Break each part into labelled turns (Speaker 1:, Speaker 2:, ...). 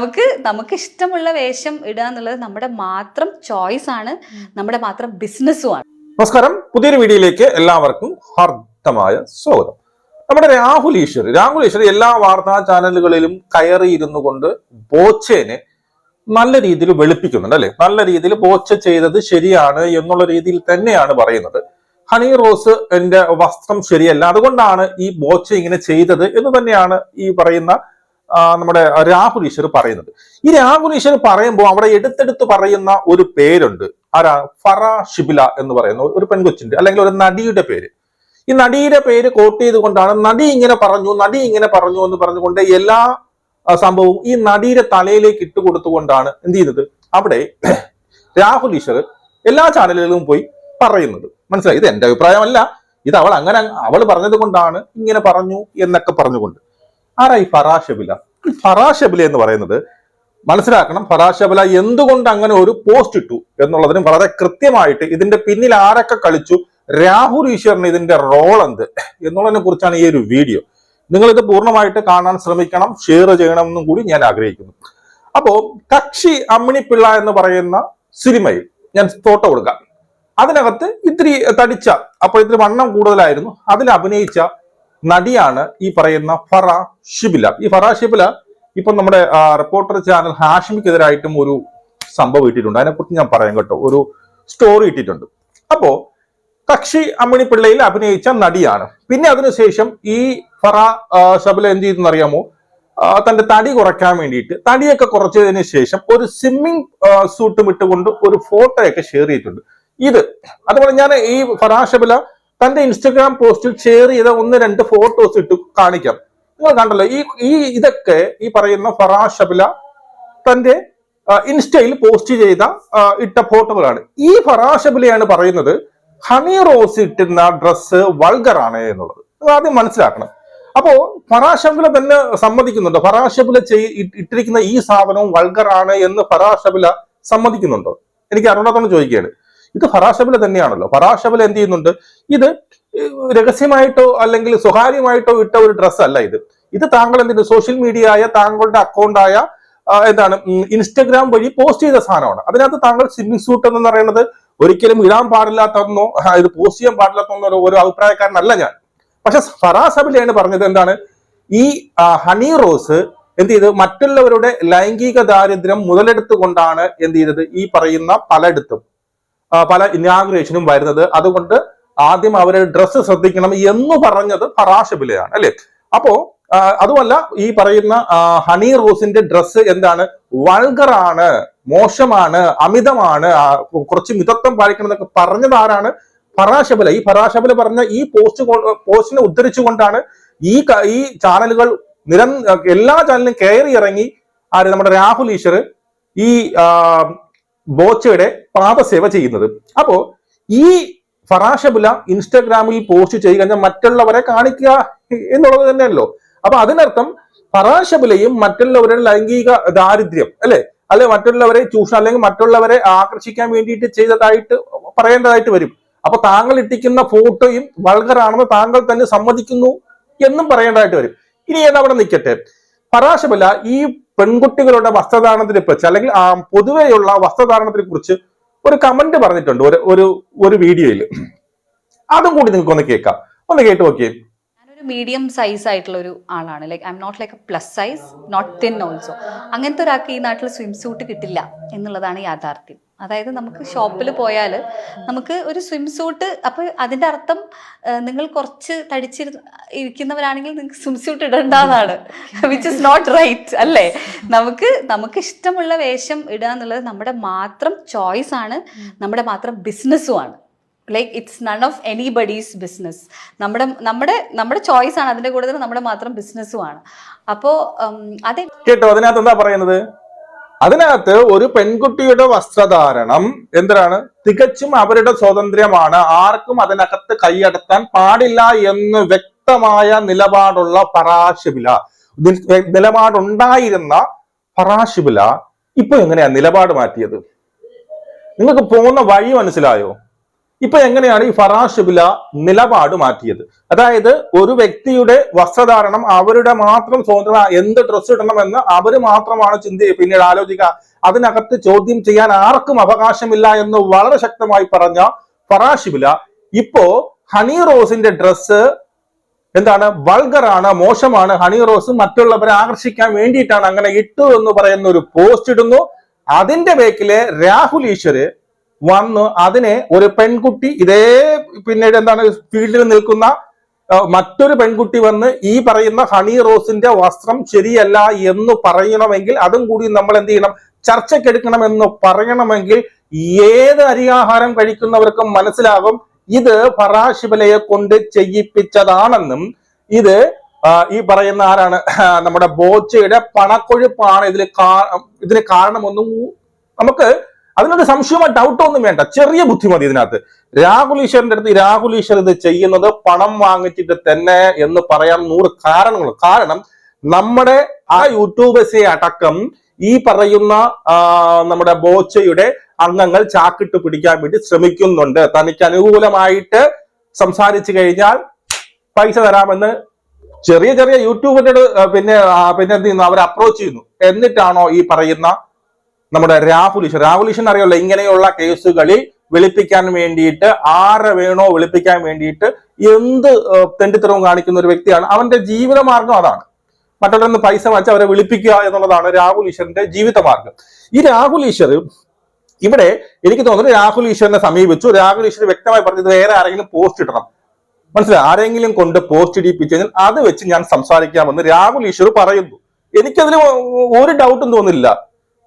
Speaker 1: നമുക്ക് ഇഷ്ടമുള്ള വേഷം ഇടുക എന്നുള്ളത് നമ്മുടെ മാത്രം ചോയ്സ് ആണ്, നമ്മുടെ മാത്രം ബിസിനസ്സും ആണ്.
Speaker 2: നമസ്കാരം, പുതിയൊരു വീഡിയോയിലേക്ക് എല്ലാവർക്കും ഹാർദമായ സ്വാഗതം. നമ്മുടെ രാഹുൽ ഈശ്വർ എല്ലാ വാർത്താ ചാനലുകളിലും കയറിയിരുന്നു കൊണ്ട് ബോച്ചേനെ നല്ല രീതിയിൽ വെളുപ്പിക്കുന്നുണ്ട് അല്ലെ. നല്ല രീതിയിൽ ബോച്ച ചെയ്തത് ശരിയാണ് എന്നുള്ള രീതിയിൽ തന്നെയാണ് പറയുന്നത്. ഹണി റോസ് എന്റെ വസ്ത്രം ശരിയല്ല, അതുകൊണ്ടാണ് ഈ ബോച്ച ഇങ്ങനെ ചെയ്തത് എന്ന് തന്നെയാണ് ഈ പറയുന്ന നമ്മുടെ രാഹുൽ ഈശ്വർ പറയുന്നത്. ഈ രാഹുൽ ഈശ്വർ പറയുമ്പോൾ അവിടെ എടുത്തെടുത്ത് പറയുന്ന ഒരു പേരുണ്ട്. ആരാ? ഫറ ഷിബില എന്ന് പറയുന്ന ഒരു പെൺകൊച്ചിന്റെ അല്ലെങ്കിൽ ഒരു നടിയുടെ പേര്. ഈ നടിയുടെ പേര് കോട്ട് ചെയ്തുകൊണ്ടാണ് നടി ഇങ്ങനെ പറഞ്ഞു എന്ന് പറഞ്ഞുകൊണ്ട് എല്ലാ സംഭവവും ഈ നടിയുടെ തലയിലേക്ക് ഇട്ടുകൊടുത്തുകൊണ്ടാണ് എന്ത് ചെയ്യുന്നത്. അവിടെ രാഹുൽ ഈശ്വർ എല്ലാ ചാനലുകളിലും പോയി പറയുന്നത്. മനസ്സിലായി? ഇത് എന്റെ അഭിപ്രായമല്ല, ഇത് അവൾ പറഞ്ഞത് കൊണ്ടാണ് ഇങ്ങനെ പറഞ്ഞു എന്നൊക്കെ പറഞ്ഞുകൊണ്ട്. ആരായി ഫറാ ഷബില എന്ന് പറയുന്നത്? മനസ്സിലാക്കണം, ഫറാ ഷബില എന്തുകൊണ്ട് അങ്ങനെ ഒരു പോസ്റ്റ് ഇട്ടു എന്നുള്ളതിനും വളരെ കൃത്യമായിട്ട് ഇതിന്റെ പിന്നിൽ ആരൊക്കെ കളിച്ചു, രാഹുൽ ഈശ്വറിന് ഇതിന്റെ റോൾ എന്ത് എന്നുള്ളതിനെ കുറിച്ചാണ് ഈ ഒരു വീഡിയോ. നിങ്ങൾ ഇത് പൂർണ്ണമായിട്ട് കാണാൻ ശ്രമിക്കണം, ഷെയർ ചെയ്യണമെന്നും കൂടി ഞാൻ ആഗ്രഹിക്കുന്നു. അപ്പോ കക്ഷി അമ്മിണിപ്പിള്ള എന്ന് പറയുന്ന സിനിമയിൽ ഞാൻ ഫോട്ടോ കൊടുക്കാം. അതിനകത്ത് ഇത്തിരി തടിച്ച, അപ്പോൾ ഇത്തിരി വണ്ണം കൂടുതലായിരുന്നു, അതിൽ അഭിനയിച്ച നടിയാണ് ഈ പറയുന്ന ഫറ ഷിബില. ഈ ഫറ ഷിബില ഇപ്പൊ നമ്മുടെ റിപ്പോർട്ടർ ചാനൽ ഹാഷിമിക്കെതിരായിട്ടും ഒരു സംഭവം ഇട്ടിട്ടുണ്ട്. അതിനെക്കുറിച്ച് ഞാൻ പറയാം കേട്ടോ. ഒരു സ്റ്റോറി ഇട്ടിട്ടുണ്ട്. അപ്പോ കക്ഷി അമ്മിണിപ്പിള്ളയിൽ അഭിനയിച്ച നടിയാണ്. പിന്നെ അതിനുശേഷം ഈ ഫറ ഷബില എന്ത് ചെയ്തെന്ന് അറിയാമോ? തന്റെ തടി കുറയ്ക്കാൻ വേണ്ടിയിട്ട് തടിയൊക്കെ കുറച്ചതിന് ശേഷം ഒരു സ്വിമ്മിങ് സൂട്ടും ഇട്ടുകൊണ്ട് ഒരു ഫോട്ടോയൊക്കെ ഷെയർ ചെയ്തിട്ടുണ്ട്. അതുപോലെ ഞാൻ ഈ ഫറ ഷബില തന്റെ ഇൻസ്റ്റഗ്രാം പോസ്റ്റിൽ ഷെയർ ചെയ്ത 1-2 ഫോട്ടോസ് ഇട്ട് കാണിക്കാം. നിങ്ങൾ കണ്ടല്ലോ, ഇതൊക്കെ ഈ പറയുന്ന ഫറാ ഷബില തന്റെ ഇൻസ്റ്റയിൽ പോസ്റ്റ് ചെയ്ത ഇട്ട ഫോട്ടോകളാണ്. ഈ ഫറാ ഷബിലയാണ് പറയുന്നത് ഹണി റോസ് ഇട്ടുന്ന ഡ്രസ്സ് വൾഗറാണ് എന്നുള്ളത്. ആദ്യം മനസ്സിലാക്കണം. അപ്പോ ഫറാ ഷബില തന്നെ സമ്മതിക്കുന്നുണ്ടോ? ഫറാ ഷബില ഇട്ടിരിക്കുന്ന ഈ സാധനവും വൾഗറാണ് എന്ന് ഫറാ ഷബില സമ്മതിക്കുന്നുണ്ടോ? എനിക്ക് അറിയാത്തോണ്ട് ചോദിക്കുകയാണ്. ഇത് ഫറാ ഷബില തന്നെയാണല്ലോ. ഫറാ ഷബില എന്ത് ചെയ്യുന്നുണ്ട്? ഇത് രഹസ്യമായിട്ടോ അല്ലെങ്കിൽ സ്വകാര്യമായിട്ടോ ഇട്ട ഒരു ഡ്രസ്സ് അല്ല ഇത് താങ്കൾ എന്തിന് സോഷ്യൽ മീഡിയ ആയ താങ്കളുടെ അക്കൗണ്ടായ ഇൻസ്റ്റഗ്രാം വഴി പോസ്റ്റ് ചെയ്ത സാധനമാണ്. അതിനകത്ത് താങ്കൾ സ്വിമ്മിങ് സൂട്ട് എന്ന് പറയുന്നത് ഒരിക്കലും ഇടാൻ പാടില്ലാത്തതെന്നോ ഇത് പോസ്റ്റ് ചെയ്യാൻ പാടില്ലാത്തതെന്നോ ഒരു അഭിപ്രായക്കാരനല്ല ഞാൻ. പക്ഷെ ഫറാ ഷബിലയാണ് പറഞ്ഞത് എന്താണ്? ഈ ഹണി റോസ് എന്ത് ചെയ്ത് മറ്റുള്ളവരുടെ ലൈംഗിക ദാരിദ്ര്യം മുതലെടുത്തുകൊണ്ടാണ് എന്ത് ചെയ്തത് ഈ പറയുന്ന പല ഇനാഗുറേഷനും വരുന്നത്. അതുകൊണ്ട് ആദ്യം അവരുടെ ഡ്രസ്സ് ശ്രദ്ധിക്കണം എന്ന് പറഞ്ഞത് ഫറാ ഷബിലയാണ് അല്ലെ. അപ്പോ അതുമല്ല, ഈ പറയുന്ന ഹണി റോസിന്റെ ഡ്രസ്സ് എന്താണ്? വൾഗറാണ്, മോശമാണ്, അമിതമാണ്, കുറച്ച് മിതത്വം പാലിക്കണം എന്നൊക്കെ പറഞ്ഞത് ആരാണ്? ഫറാ ഷബില. ഈ ഫറാ ഷബില പറഞ്ഞ ഈ പോസ്റ്റിനെ ഉദ്ധരിച്ചുകൊണ്ടാണ് ഈ ചാനലുകൾ എല്ലാ ചാനലിലും കയറി ഇറങ്ങി നമ്മുടെ രാഹുൽ ഈശ്വർ ഈ ബോച്ചയുടെ പാദസേവ ചെയ്യുന്നത്. അപ്പോ ഈ ഫറാ ഷബില ഇൻസ്റ്റഗ്രാമിൽ പോസ്റ്റ് ചെയ്യുക കഴിഞ്ഞാൽ മറ്റുള്ളവരെ കാണിക്കുക എന്നുള്ളത് തന്നെയല്ലോ. അപ്പൊ അതിനർത്ഥം ഫറാ ഷബിലയും മറ്റുള്ളവരുടെ ലൈംഗിക ദാരിദ്ര്യം അല്ലെ മറ്റുള്ളവരെ ചൂഷണം അല്ലെങ്കിൽ മറ്റുള്ളവരെ ആകർഷിക്കാൻ വേണ്ടിയിട്ട് ചെയ്തതായിട്ട് പറയേണ്ടതായിട്ട് വരും. അപ്പൊ താങ്കൾ ഇട്ടിക്കുന്ന ഫോട്ടോയും വൾഗറാണെന്ന് താങ്കൾ തന്നെ സമ്മതിക്കുന്നു എന്നും പറയേണ്ടതായിട്ട് വരും. ഇനി അവിടെ നിൽക്കട്ടെ. ഫറാ ഷബില ഈ പെൺകുട്ടികളുടെ വസ്ത്രധാരണത്തിനെ കുറിച്ച് അല്ലെങ്കിൽ പൊതുവെയുള്ള വസ്ത്രധാരണത്തിനെ കുറിച്ച് ഒരു കമന്റ് പറഞ്ഞിട്ടുണ്ട് ഒരു വീഡിയോയിൽ. അതും കൂടി നിങ്ങൾക്ക് ഒന്ന് കേൾക്കാം. ഒന്ന് കേട്ട് നോക്കിയേ.
Speaker 1: ഞാനൊരു മീഡിയം സൈസ് ആയിട്ടുള്ള ഒരു ആളാണ്. Like I am not like a plus size, not thin also. അങ്ങനത്തെ ഒരാൾക്ക് ഈ നാട്ടിൽ സ്വിം സൂട്ട് കിട്ടില്ല എന്നുള്ളതാണ് യാഥാർത്ഥ്യം. അതായത് നമുക്ക് ഷോപ്പിൽ പോയാൽ നമുക്ക് ഒരു സ്വിം സൂട്ട്, അപ്പോൾ അതിൻ്റെ അർത്ഥം നിങ്ങൾ കുറച്ച് ഇരിക്കുന്നവരാണെങ്കിൽ നിങ്ങൾക്ക് സ്വിം സൂട്ട് ഇടേണ്ടതാണ്, വിച്ച് ഇസ് നോട്ട് റൈറ്റ് അല്ലേ. നമുക്ക് ഇഷ്ടമുള്ള വേഷം ഇടുക എന്നുള്ളത് നമ്മുടെ മാത്രം ചോയ്സ് ആണ്, നമ്മുടെ മാത്രം ബിസിനസ്സും ആണ്. Like it's none of anybody's business. നമ്മുടെ ചോയ്സ് ആണ്, അതിൻ്റെ കൂടെ നമ്മുടെ മാത്രം ബിസിനസ്സും ആണ്. അപ്പോൾ അതെ
Speaker 2: കേട്ടോ. അതിനകത്ത് എന്താ പറയുന്നത്? അതിനകത്ത് ഒരു പെൺകുട്ടിയുടെ വസ്ത്രധാരണം എന്തിനാണ്? തികച്ചും അവരുടെ സ്വാതന്ത്ര്യമാണ്, ആർക്കും അതിനകത്ത് കൈയടത്താൻ പാടില്ല എന്ന് വ്യക്തമായ നിലപാടുള്ള ഫറാ ഷബില, നിലപാടുണ്ടായിരുന്ന ഫറാ ഷബില ഇപ്പൊ എങ്ങനെയാ നിലപാട് മാറ്റിയത്? നിങ്ങൾക്ക് പോകുന്ന വഴി മനസ്സിലായോ? ഇപ്പൊ എങ്ങനെയാണ് ഈ ഫറാഷിബില നിലപാട് മാറ്റിയത്? അതായത് ഒരു വ്യക്തിയുടെ വസ്ത്രധാരണം അവരുടെ മാത്രം സ്വതന്ത്ര, എന്ത് ഡ്രസ്സ് ഇടണമെന്ന് അവര് മാത്രമാണ് പിന്നീട് ആലോചിക്കുക, അതിനകത്ത് ചോദ്യം ചെയ്യാൻ ആർക്കും അവകാശമില്ല എന്ന് വളരെ ശക്തമായി പറഞ്ഞ ഫറാഷിബില ഇപ്പോ ഹണി റോസിന്റെ ഡ്രസ്സ് എന്താണ്, വൾഗറാണ്, മോശമാണ്, ഹണി റോസ് മറ്റുള്ളവരെ ആകർഷിക്കാൻ വേണ്ടിയിട്ടാണ് അങ്ങനെ ഇട്ടു എന്ന് പറയുന്ന ഒരു പോസ്റ്റ് ഇടുന്നു. അതിന്റെ ബേക്കില് രാഹുൽ ഈശ്വര് വന്ന് അതിനെ ഒരു പെൺകുട്ടി, ഇതേ പിന്നീട് എന്താണ് ഫീൽഡിൽ നിൽക്കുന്ന മറ്റൊരു പെൺകുട്ടി വന്ന് ഈ പറയുന്ന ഹണി റോസിന്റെ വസ്ത്രം ശരിയല്ല എന്ന് പറയണമെങ്കിൽ, അതും കൂടി നമ്മൾ എന്ത് ചെയ്യണം, ചർച്ചയ്ക്കെടുക്കണം എന്ന് പറയണമെങ്കിൽ ഏത് അരിയാഹാരം കഴിക്കുന്നവർക്കും മനസ്സിലാകും ഇത് ഫറാഷിബിലയെ കൊണ്ട് ചെയ്യിപ്പിച്ചതാണെന്നും, ഇത് ഈ പറയുന്ന ആരാണ്, നമ്മുടെ ബോച്ചയുടെ പണക്കൊഴുപ്പാണ് ഇതിന് കാരണമൊന്നും നമുക്ക് അതിനൊരു സംശയമോ ഡൗട്ടോ ഒന്നും വേണ്ട. ചെറിയ ബുദ്ധിമതി ഇതിനകത്ത്. രാഹുൽ ഈശ്വറിന്റെ അടുത്ത് രാഹുൽ ഈശ്വർ ഇത് ചെയ്യുന്നത് പണം വാങ്ങിച്ചിട്ട് തന്നെ എന്ന് പറയാൻ 100 കാരണങ്ങൾ. കാരണം നമ്മുടെ ആ യൂട്യൂബേഴ്സെ അടക്കം ഈ പറയുന്ന നമ്മുടെ ബോച്ചയുടെ അംഗങ്ങൾ ചാക്കിട്ട് പിടിക്കാൻ വേണ്ടി ശ്രമിക്കുന്നുണ്ട്. തനിക്ക് അനുകൂലമായിട്ട് സംസാരിച്ചു കഴിഞ്ഞാൽ പൈസ തരാമെന്ന് ചെറിയ ചെറിയ യൂട്യൂബിനോട് പിന്നെ എന്ത് ചെയ്യുന്നു, അവർ അപ്രോച്ച് ചെയ്യുന്നു. എന്നിട്ടാണോ ഈ പറയുന്ന നമ്മുടെ രാഹുൽ ഈശ്വരൻ അറിയാമല്ലോ, ഇങ്ങനെയുള്ള കേസുകളിൽ വെളുപ്പിക്കാൻ വേണ്ടിയിട്ട് ആരെ വേണോ വെളുപ്പിക്കാൻ വേണ്ടിയിട്ട് എന്ത് തെണ്ടിത്തരവും കാണിക്കുന്ന ഒരു വ്യക്തിയാണ്. അവന്റെ ജീവിതമാർഗം അതാണ്. മറ്റുള്ളവരിൽ നിന്ന് പൈസ വാങ്ങിച്ച് അവരെ വിളിപ്പിക്കുക എന്നുള്ളതാണ് രാഹുൽ ഈശ്വറിന്റെ ജീവിതമാർഗം. ഈ രാഹുൽ ഈശ്വർ ഇവിടെ എനിക്ക് തോന്നുന്നു രാഹുൽ ഈശ്വറിനെ സമീപിച്ചു. രാഹുൽ ഈശ്വർ വ്യക്തമായി പറഞ്ഞത് വേറെ ആരെങ്കിലും പോസ്റ്റ് ഇടണം, മനസ്സിലായി, ആരെങ്കിലും കൊണ്ട് പോസ്റ്റ് ഇടിപ്പിച്ചു കഴിഞ്ഞാൽ അത് വെച്ച് ഞാൻ സംസാരിക്കാമെന്ന് രാഹുൽ ഈശ്വർ പറയുന്നു. എനിക്കതിൽ ഒരു ഡൗട്ടും തോന്നുന്നില്ല.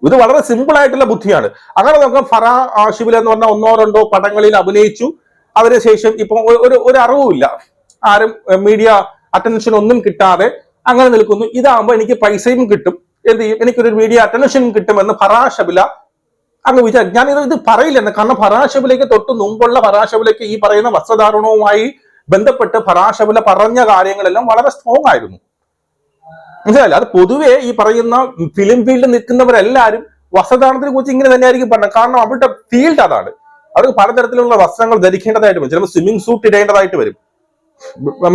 Speaker 2: ഇത് വളരെ സിമ്പിൾ ആയിട്ടുള്ള ബുദ്ധിയാണ്. അങ്ങനെ നോക്കാം, ഫറാഷിബില എന്ന് പറഞ്ഞ 1-2 പടങ്ങളിൽ അഭിനയിച്ചു. അതിനുശേഷം ഇപ്പൊ ഒരു അറിവുമില്ല, ആരും മീഡിയ അറ്റൻഷൻ ഒന്നും കിട്ടാതെ അങ്ങനെ നിൽക്കുന്നു. ഇതാകുമ്പോൾ എനിക്ക് പൈസയും കിട്ടും, എന്ത് ചെയ്യും, എനിക്കൊരു മീഡിയ അറ്റൻഷനും കിട്ടുമെന്ന് ഫറാഷിബില അങ്ങ് വിചാരിക്കും. ഞാൻ ഇത് പറയില്ലെന്ന്, കാരണം ഫറാഷിബിലയ്ക്ക് തൊട്ട് മുമ്പുള്ള ഫറാഷിബിലയ്ക്ക് ഈ പറയുന്ന വസ്ത്രധാരണവുമായി ബന്ധപ്പെട്ട് ഫറാഷിബില പറഞ്ഞ കാര്യങ്ങളെല്ലാം വളരെ സ്ട്രോങ് ആയിരുന്നു, മനസ്സിലായില്ല. അത് പൊതുവെ ഈ പറയുന്ന ഫിലിം ഫീൽഡിൽ നിൽക്കുന്നവരെല്ലാരും വസ്ത്രധാരണത്തിനെ കുറിച്ച് ഇങ്ങനെ തന്നെയായിരിക്കും പറഞ്ഞത്. കാരണം അവരുടെ ഫീൽഡ് അതാണ്. അവർക്ക് പലതരത്തിലുള്ള വസ്ത്രങ്ങൾ ധരിക്കേണ്ടതായിട്ട് വരും. ചിലപ്പോൾ സ്വിമ്മിംഗ് സൂട്ട് ഇടേണ്ടതായിട്ട് വരും,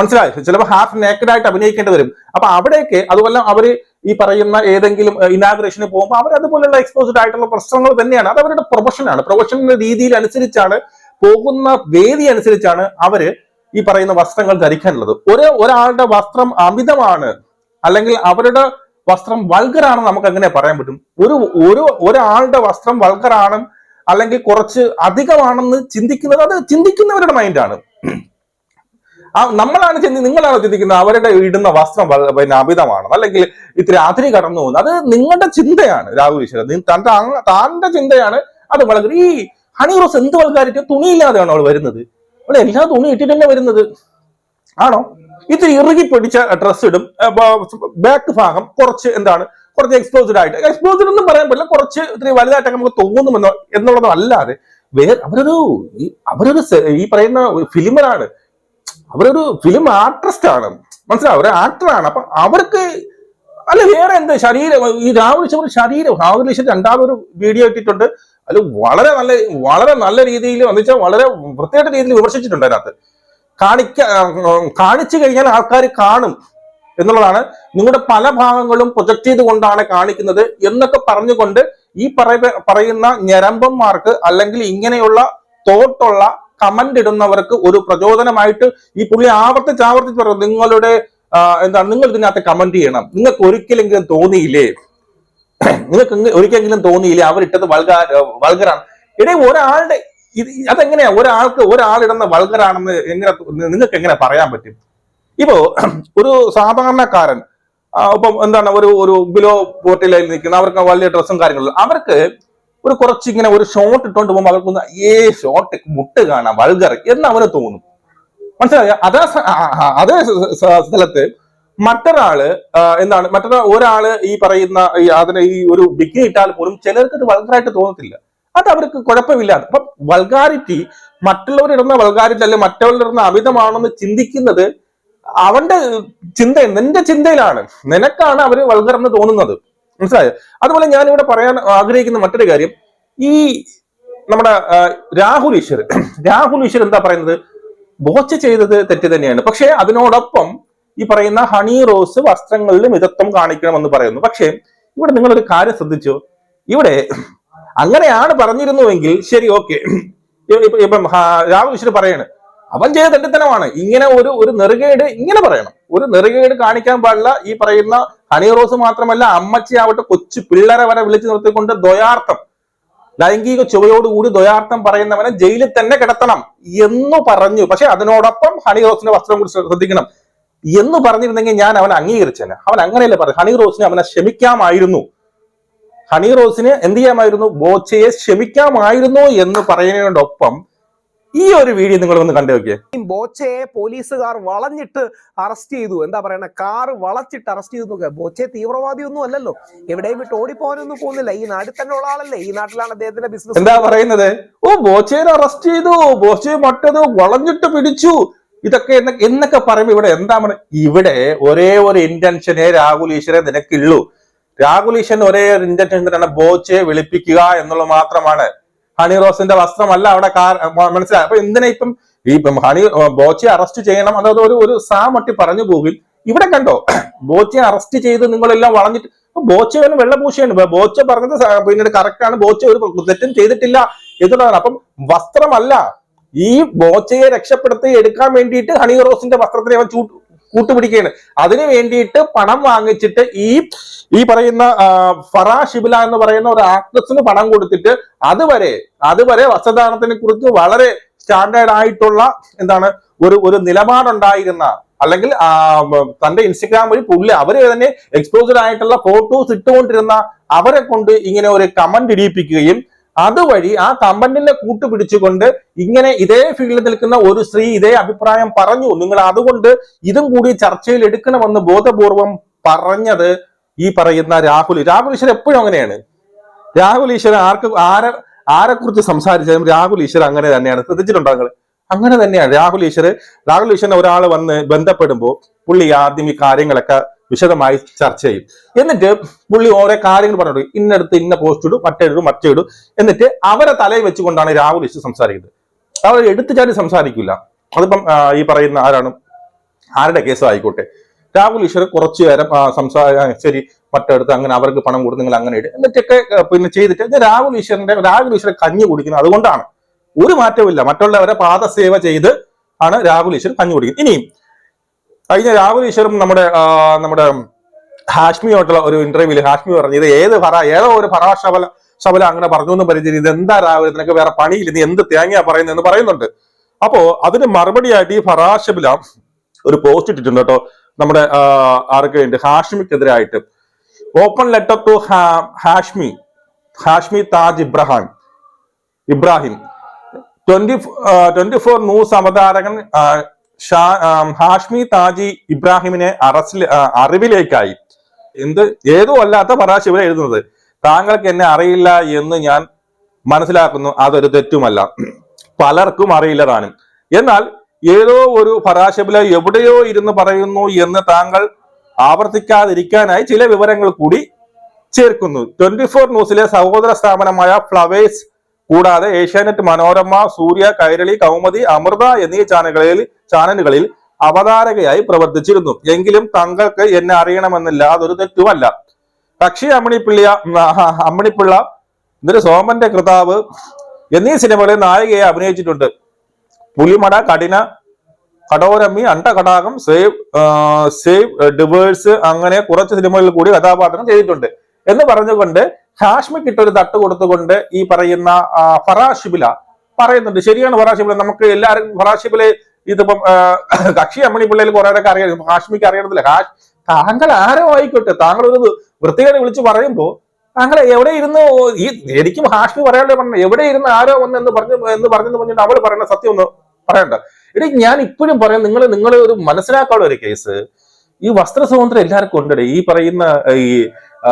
Speaker 2: മനസ്സിലായി, ചിലപ്പോൾ ഹാഫ് നേക്കഡ് ആയിട്ട് അഭിനയിക്കേണ്ടി വരും. അപ്പൊ അവിടേക്ക് അതുപോലെ അവര് ഈ പറയുന്ന ഏതെങ്കിലും ഇനാഗ്രേഷന് പോകുമ്പോൾ അവർ അതുപോലുള്ള എക്സ്പോസ്ഡ് ആയിട്ടുള്ള പ്രശ്നങ്ങൾ തന്നെയാണ്. അത് അവരുടെ പ്രൊഫഷനാണ്. പ്രൊഫഷണൽ രീതിയിൽ അനുസരിച്ചാണ്, പോകുന്ന വേദി അനുസരിച്ചാണ് അവര് ഈ പറയുന്ന വസ്ത്രങ്ങൾ ധരിക്കാനുള്ളത്. ഒരാളുടെ വസ്ത്രം അമിതമാണ് അല്ലെങ്കിൽ അവരുടെ വസ്ത്രം വൾഗറാണെന്ന് നമുക്ക് എങ്ങനെ പറയാൻ പറ്റും? ഒരാളുടെ വസ്ത്രം വൾഗറാണ് അല്ലെങ്കിൽ കുറച്ച് അധികമാണെന്ന് ചിന്തിക്കുന്നത് അത് ചിന്തിക്കുന്നവരുടെ മൈൻഡാണ്. നിങ്ങളാണോ ചിന്തിക്കുന്നത് അവരുടെ ഇടുന്ന വസ്ത്രം പിന്നെ അമിതമാണ് അല്ലെങ്കിൽ ഇത്തിരി അതിരി കടന്നു പോകുന്നത്? അത് നിങ്ങളുടെ ചിന്തയാണ് രാഹുൽ ഈശ്വരൻ, താന്റെ ചിന്തയാണ് അത്. വളരെ ഈ ഹണി റോസ് എന്ത് വൾഗാരിറ്റി, തുണിയില്ലാതെയാണോ അവൾ വരുന്നത്? അവൾ എല്ലാ തുണി ഇട്ടിട്ട് തന്നെ വരുന്നത് ആണോ? ഇത്തിരി ഇറുകി പിടിച്ച ഡ്രസ് ഇടും, ബാക്ക് ഭാഗം കുറച്ച് കുറച്ച് എക്സ്പോസ്ഡ് ആയിട്ട്, എക്സ്പോസ്ഡ് ഒന്നും പറയാൻ പറ്റില്ല, കുറച്ച് ഇത്തിരി വലുതായിട്ടൊക്കെ നമുക്ക് തോന്നുമെന്നോ എന്നുള്ളതോ അല്ലാതെ അവരൊരു ഈ പറയുന്ന ഫിലിമറാണ്, അവരൊരു ഫിലിം ആർട്ടിസ്റ്റ് ആണ്, മനസ്സിലാവും, ഒരു ആക്ടറാണ്. അപ്പൊ അവർക്ക് അല്ല വേറെ എന്ത് ശരീരം, ഈ രാഹുൽ ഈശ്വർ രണ്ടാമതൊരു വീഡിയോ ഇട്ടിട്ടുണ്ട്. അത് വളരെ നല്ല രീതിയിൽ എന്നുവെച്ചാൽ വളരെ വൃത്തിയായിട്ട് രീതിയിൽ വിമർശിച്ചിട്ടുണ്ട്. അതിനകത്ത് കാണിച്ചു കഴിഞ്ഞാൽ ആൾക്കാർ കാണും എന്നുള്ളതാണ്. നിങ്ങളുടെ പല ഭാഗങ്ങളും പ്രൊജക്ട് ചെയ്തുകൊണ്ടാണ് കാണിക്കുന്നത് എന്നൊക്കെ പറഞ്ഞുകൊണ്ട് ഈ പറയുന്ന ഞരമ്പന്മാർക്ക് അല്ലെങ്കിൽ ഇങ്ങനെയുള്ള തോട്ടുള്ള കമന്റ് ഇടുന്നവർക്ക് ഒരു പ്രചോദനമായിട്ട് ഈ പുള്ളി ആവർത്തിച്ച് പറയും, നിങ്ങളുടെ നിങ്ങൾ ഇതിനകത്ത് കമന്റ് ചെയ്യണം. നിങ്ങൾക്ക് ഒരിക്കലെങ്കിലും തോന്നിയില്ലേ അവരിട്ടത് വൾഗറാണ്? ഒരാളുടെ അതെങ്ങനെയാ ഒരാളിടുന്ന വൾഗറാണെന്ന് നിങ്ങൾക്ക് എങ്ങനെ പറയാൻ പറ്റും? ഇപ്പോ ഒരു സാധാരണക്കാരൻ ഇപ്പം ഒരു ബിലോ പോർട്ടിൽ നിൽക്കുന്ന അവർക്ക് വലിയ ഡ്രസ്സും കാര്യങ്ങളും, അവർക്ക് കുറച്ച് ഇങ്ങനെ ഒരു ഷോർട്ട് ഇട്ടുകൊണ്ട് പോകുമ്പോൾ അവർക്ക് ഷോർട്ട് മുട്ട് കാണാം വൾഗർ എന്ന് അവന് തോന്നും, മനസ്സിലായ? അതേ സ്ഥലത്ത് മറ്റൊരാള് ഒരാള് ഈ പറയുന്ന ഈ ഒരു ബിക്കിനി ഇട്ടാൽ പോലും ചിലർക്ക് ഇത് വൾഗറായിട്ട് തോന്നത്തില്ല. അത് അവർക്ക് കുഴപ്പമില്ല. അപ്പൊ വൾഗാരിറ്റി, മറ്റുള്ളവരിടുന്ന വൾഗാരിറ്റി അല്ലെങ്കിൽ മറ്റുള്ളവരിടുന്ന അമിതമാണെന്ന് ചിന്തിക്കുന്നത് അവന്റെ നിന്റെ ചിന്തയിലാണ്. നിനക്കാണ് അവര് വൾഗറെന്ന് തോന്നുന്നത്, മനസ്സിലായോ? അതുപോലെ ഞാനിവിടെ പറയാൻ ആഗ്രഹിക്കുന്ന മറ്റൊരു കാര്യം, ഈ നമ്മുടെ രാഹുൽ ഈശ്വർ എന്താ പറയുന്നത്, ബോച്ച ചെയ്തത് തെറ്റ് തന്നെയാണ്. പക്ഷെ അതിനോടൊപ്പം ഈ പറയുന്ന ഹണി റോസ് വസ്ത്രങ്ങളിൽ മിതത്വം കാണിക്കണമെന്ന് പറയുന്നു. പക്ഷെ ഇവിടെ നിങ്ങളൊരു കാര്യം ശ്രദ്ധിച്ചോ, ഇവിടെ അങ്ങനെയാണ് പറഞ്ഞിരുന്നുവെങ്കിൽ ശരി, ഓക്കെ. ഇപ്പം രാഹുൽ ഈശ്വർ പറയാണ് അവൻ ചെയ്ത തെണ്ടിത്തനമാണ്, ഇങ്ങനെ ഒരു നെറുകേട് ഇങ്ങനെ പറയണം, ഒരു നെറുകേട് കാണിക്കാൻ പാടില്ല. ഈ പറയുന്ന ഹണി റോസ് മാത്രമല്ല, അമ്മച്ചി ആവട്ടെ കൊച്ചു പിള്ളേരെ വരെ വിളിച്ചു നിർത്തിക്കൊണ്ട് ദ്വയാർത്ഥം, ലൈംഗിക ചുവയോടുകൂടി ദ്വയാർത്ഥം പറയുന്നവനെ ജയിലിൽ തന്നെ കിടത്തണം എന്ന് പറഞ്ഞു. പക്ഷെ അതിനോടൊപ്പം ഹണി റോസിന്റെ വസ്ത്രം കൂടി ശ്രദ്ധിക്കണം എന്ന് പറഞ്ഞിരുന്നെങ്കിൽ ഞാൻ അവനെ അംഗീകരിച്ചേനെ. അവൻ അങ്ങനെയല്ലേ പറഞ്ഞു, ഹണി റോസിനെ അവനെ ക്ഷമിക്കാമായിരുന്നു, ഹണി റോസിന് എന്ത് ചെയ്യാമായിരുന്നു, ബോച്ചയെ ക്ഷമിക്കാമായിരുന്നു എന്ന് പറയുന്നതിനോടൊപ്പം ഈ ഒരു വീഡിയോ നിങ്ങൾ ഒന്ന് കണ്ടു നോക്കിയേ.
Speaker 3: ബോച്ചയെ പോലീസുകാർ വളഞ്ഞിട്ട് അറസ്റ്റ് ചെയ്തു, എന്താ പറയണ, കാറ് വളച്ചിട്ട് അറസ്റ്റ് ചെയ്തു. ബോച്ചെ തീവ്രവാദിയൊന്നും അല്ലല്ലോ, എവിടെയും വിട്ട് ഓടിപ്പോകാനൊന്നും പോകുന്നില്ല, ഈ നാട്ടിൽ തന്നെ ഉള്ള ആളല്ലേ, ഈ നാട്ടിലാണ് അദ്ദേഹത്തിന്റെ ബിസിനസ്.
Speaker 2: എന്താ പറയുന്നത്, ബോച്ചയെ അറസ്റ്റ് ചെയ്തു, ബോച്ചയെ മറ്റത് വളഞ്ഞിട്ട് പിടിച്ചു, ഇതൊക്കെ എന്നൊക്കെ പറയുമ്പോ ഇവിടെ എന്താ ഇവിടെ ഒരേ ഒരു ഇന്റൻഷനെ രാഹുൽ ഈശ്വരെ നിനക്കുള്ളൂ. രാഹുൽ ഈശ്വരൻ ഒരേ ഒരു ഇന്റൻഷൻ എന്താണ്, ബോച്ചയെ വിളിപ്പിക്കുക എന്നുള്ളത് മാത്രമാണ്. ഹണി റോസിന്റെ വസ്ത്രമല്ല അവിടെ മനസ്സിലായി. അപ്പൊ എന്തിനാ ഇപ്പം ബോച്ചയെ അറസ്റ്റ് ചെയ്യണം, അതായത് ഒരു സാമട്ടി പറഞ്ഞു പോകും. ഇവിടെ കണ്ടോ, ബോച്ചയെ അറസ്റ്റ് ചെയ്ത് നിങ്ങളെല്ലാം വളഞ്ഞിട്ട്, ബോച്ച വെള്ളപൂശയാണ്. ബോച്ച പറഞ്ഞത് പിന്നീട് കറക്റ്റ് ആണ്, ബോച്ച ഒരു തെറ്റും ചെയ്തിട്ടില്ല എന്നുള്ളതാണ്. അപ്പം വസ്ത്രമല്ല, ഈ ബോച്ചയെ രക്ഷപ്പെടുത്തി എടുക്കാൻ വേണ്ടിയിട്ട് ഹണി റോസിന്റെ വസ്ത്രത്തിനെ അവൻ കൂട്ടുപിടിക്കുകയാണ്. അതിനു വേണ്ടിയിട്ട് പണം വാങ്ങിച്ചിട്ട് ഈ പറയുന്ന ഫറാ ഷിബില എന്ന് പറയുന്ന ഒരു ആക്ട്രസിന് പണം കൊടുത്തിട്ട് അതുവരെ വസ്ത്രദാനത്തിനെ കുറിച്ച് വളരെ സ്റ്റാൻഡേർഡ് ആയിട്ടുള്ള എന്താണ് ഒരു നിലപാടുണ്ടായിരുന്ന, അല്ലെങ്കിൽ തന്റെ ഇൻസ്റ്റഗ്രാം വഴി പുള്ളി അവര് തന്നെ എക്സ്പോസ്ഡ് ആയിട്ടുള്ള ഫോട്ടോസ് ഇട്ടുകൊണ്ടിരുന്ന അവരെ കൊണ്ട് ഇങ്ങനെ ഒരു കമന്റ് ഇടിയിപ്പിക്കുകയും അതുവഴി ആ കമന്റിനെ കൂട്ടുപിടിച്ചുകൊണ്ട് ഇങ്ങനെ ഇതേ ഫീൽഡിൽ നിൽക്കുന്ന ഒരു സ്ത്രീ ഇതേ അഭിപ്രായം പറഞ്ഞു, നിങ്ങൾ അതുകൊണ്ട് ഇതും കൂടി ചർച്ചയിൽ എടുക്കണമെന്ന് ബോധപൂർവം പറഞ്ഞത് ഈ പറയുന്ന രാഹുൽ ഈശ്വർ എപ്പോഴും അങ്ങനെയാണ്. രാഹുൽ ഈശ്വർ ആരെ കുറിച്ച് സംസാരിച്ചാലും രാഹുൽ ഈശ്വർ അങ്ങനെ തന്നെയാണ്. ശ്രദ്ധിച്ചിട്ടുണ്ടോ നിങ്ങൾ? അങ്ങനെ തന്നെയാണ് രാഹുൽ ഈശ്വരനെ ഒരാൾ വന്ന് ബന്ധപ്പെടുമ്പോൾ പുള്ളി ആദ്യം ഈ കാര്യങ്ങളൊക്കെ വിശദമായി ചർച്ച ചെയ്യും. എന്നിട്ട് പുള്ളി ഓരോ കാര്യങ്ങൾ പറഞ്ഞു, ഇന്നടുത്ത് ഇന്ന പോസ്റ്റ് ഇടും, മറ്റേ ഇടും. എന്നിട്ട് അവരെ തലയിൽ വെച്ചുകൊണ്ടാണ് രാഹുൽ ഈശ്വർ സംസാരിക്കുന്നത്. അവർ എടുത്തു ചാടി സംസാരിക്കില്ല. അതിപ്പം ഈ പറയുന്ന ആരുടെ കേസ് ആയിക്കോട്ടെ, രാഹുൽ ഈശ്വർ കുറച്ചു നേരം ശരി മറ്റെടുത്ത് അങ്ങനെ അവർക്ക് പണം കൊടുത്ത് നിങ്ങൾ അങ്ങനെ ഇടും എന്നിട്ടൊക്കെ പിന്നെ ചെയ്തിട്ട് രാഹുൽ ഈശ്വരൻ കഞ്ഞി കുടിക്കുന്നത്. അതുകൊണ്ടാണ്, ഒരു മാറ്റമില്ല. മറ്റുള്ളവരെ പാദസേവ ചെയ്ത് ആണ് രാഹുൽ ഈശ്വർ കഞ്ഞി കുടിക്കുന്നത്. ഇനിയും കഴിഞ്ഞ രാഹുൽ ഈശ്വറും നമ്മുടെ ഹാഷ്മിയായിട്ടുള്ള ഒരു ഇന്റർവ്യൂവിൽ ഹാഷ്മി പറഞ്ഞു, ഇത് ഏതോ ഒരു ഫറാ ശബല അങ്ങനെ പറഞ്ഞു എന്ന് പരിചയം, ഇത് എന്താ രാഹുൽ, നിനക്ക് വേറെ പണിയില്ല, നീ എന്ത് തേങ്ങയാ പറയുന്നതെന്ന് പറയുന്നുണ്ട്. അപ്പോ അതിന് മറുപടിയായിട്ട് ഈ ഫറാ ശബല ഒരു പോസ്റ്റ് ഇട്ടിട്ടുണ്ട് കേട്ടോ, നമ്മുടെ ആർക്ക് വേണ്ടി, ഹാഷ്മിക്കെതിരായിട്ട്. Open letter to Hashmi Taj Ibrahim 24 news അവതാരകൻ ഹാഷ്മി താജി ഇബ്രാഹിമിനെ അറിവിലേക്കായി. ഏതോ അല്ലാത്ത ഫറാ ശിബില എഴുതുന്നത്, താങ്കൾക്ക് എന്നെ അറിയില്ല എന്ന് ഞാൻ മനസ്സിലാക്കുന്നു, അതൊരു തെറ്റുമല്ല, പലർക്കും അറിയില്ല താനും. എന്നാൽ ഏതോ ഒരു ഫറാ ശിബില എവിടെയോ ഇരുന്ന് പറയുന്നു എന്ന് താങ്കൾ ആവർത്തിക്കാതിരിക്കാനായി ചില വിവരങ്ങൾ കൂടി ചേർക്കുന്നു. 24 ന്യൂസിലെ സഹോദര സ്ഥാപനമായ ഫ്ലവേഴ്സ് കൂടാതെ ഏഷ്യാനെറ്റ്, മനോരമ, സൂര്യ, കൈരളി, കൗമുദി, അമൃത എന്നീ ചാനലുകളിൽ അവതാരകയായി പ്രവർത്തിച്ചിരുന്നു. എങ്കിലും താങ്കൾക്ക് എന്നെ അറിയണമെന്നില്ല, അതൊരു തെറ്റുമല്ല. കക്ഷി അമ്മിണിപ്പിള്ള, ഇതൊരു സോമന്റെ കൃതാവ് എന്നീ സിനിമകളിൽ നായികയെ അഭിനയിച്ചിട്ടുണ്ട്. പുലിമട, കടോരമ്മി, അണ്ടകടാകം, സേവ് ഡിവേഴ്സ് അങ്ങനെ കുറച്ച് സിനിമകളിൽ കൂടി കഥാപാത്രം ചെയ്തിട്ടുണ്ട് എന്ന് പറഞ്ഞുകൊണ്ട് ഹാഷ്മിക്ക് ഇട്ടൊരു തട്ട് കൊടുത്തുകൊണ്ട് ഈ പറയുന്ന ഫറാ ശിബില പറയുന്നുണ്ട്. ശരിയാണ്, ഫറാ ശിബില നമുക്ക് എല്ലാവരും ഫറാ ശിബില ഇതിപ്പം കക്ഷി അമ്മണി പിള്ളേർ കുറേയൊക്കെ അറിയാം, ഹാഷ്മിക്ക് അറിയണത്തില്ല. താങ്കൾ ആരോ ആയിക്കോട്ടെ, താങ്കൾ ഒരു വൃത്തികേട് വിളിച്ച് പറയുമ്പോ താങ്കൾ എവിടെ ഇരുന്ന് എനിക്കും ഹാഷ്മി പറയാനുള്ള പറഞ്ഞു, എവിടെ ഇരുന്ന് ആരോ വന്ന് എന്ന് പറഞ്ഞിട്ട് അവൾ പറയുന്ന സത്യം ഒന്ന് പറയണ്ട. ഞാൻ ഇപ്പോഴും പറയാം, നിങ്ങൾ ഒരു മനസ്സിലാക്കാനുള്ള ഒരു കേസ്, ഈ വസ്ത്ര സ്വാതന്ത്ര്യം എല്ലാവർക്കും ഉണ്ട്. ഈ പറയുന്ന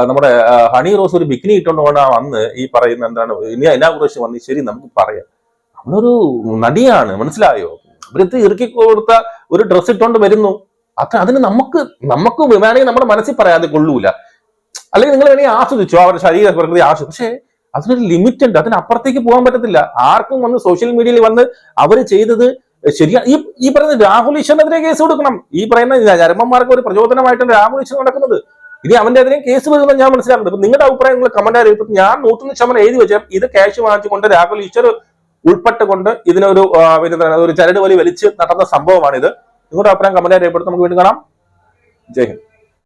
Speaker 2: നമ്മുടെ ഹണി റോസ് ഒരു ബിക്കിനി ഇട്ടുകൊണ്ട് വന്ന് ഈ പറയുന്ന എന്താണ് ഇനാഗുറേഷൻ വന്ന് ശരി നമുക്ക് പറയാം, നമ്മളൊരു നടിയാണ്, മനസ്സിലായോ? അവരത്ത് ഇറുക്കി കൊടുത്ത ഒരു ഡ്രസ് ഇട്ടുകൊണ്ട് വരുന്നു, അതിന് നമുക്ക് വേണമെങ്കിൽ നമ്മുടെ മനസ്സിൽ പറയാതെ കൊള്ളൂല, അല്ലെങ്കിൽ നിങ്ങൾ വേണമെങ്കിൽ ആസ്വദിച്ചോ അവരുടെ ശരീര പ്രകൃതി ആസ്വദിച്ചു. പക്ഷെ അതിനൊരു ലിമിറ്റ് ഉണ്ട്, അതിനപ്പുറത്തേക്ക് പോകാൻ പറ്റത്തില്ല. ആർക്കും വന്ന് സോഷ്യൽ മീഡിയയിൽ വന്ന് അവർ ചെയ്തത് ശരിയാ. ഈ പറയുന്ന രാഹുൽ ഈശ്വറിനെതിരെ കേസ് കൊടുക്കണം. ഈ പറയുന്ന ഞരമ്പന്മാർക്ക് ഒരു പ്രചോദനമായിട്ടാണ് രാഹുൽ ഈശ്വർ നടക്കുന്നത്. ഇനി അവന്റെ എതിരെ കേസ് വരുന്നത് ഞാൻ മനസ്സിലാക്കുന്നത്. ഇപ്പൊ നിങ്ങളുടെ അഭിപ്രായം നിങ്ങൾ കമന്റ് ആയിട്ട് ഞാൻ 100% എഴുതി വെച്ചാൽ ഇത് ക്യാഷ് വാങ്ങിച്ചുകൊണ്ട് രാഹുൽ ഈശ്വർ ഉൾപ്പെട്ടുകൊണ്ട് ഇതിനൊരു ഒരു ചരട് വലി വലിച്ച് നടന്ന സംഭവമാണിത്. നിങ്ങളുടെ അഭിപ്രായം കമന്റ് ആയിട്ട് നമുക്ക് വീണ്ടും കാണാം. ജയ് ഹിന്ദ്.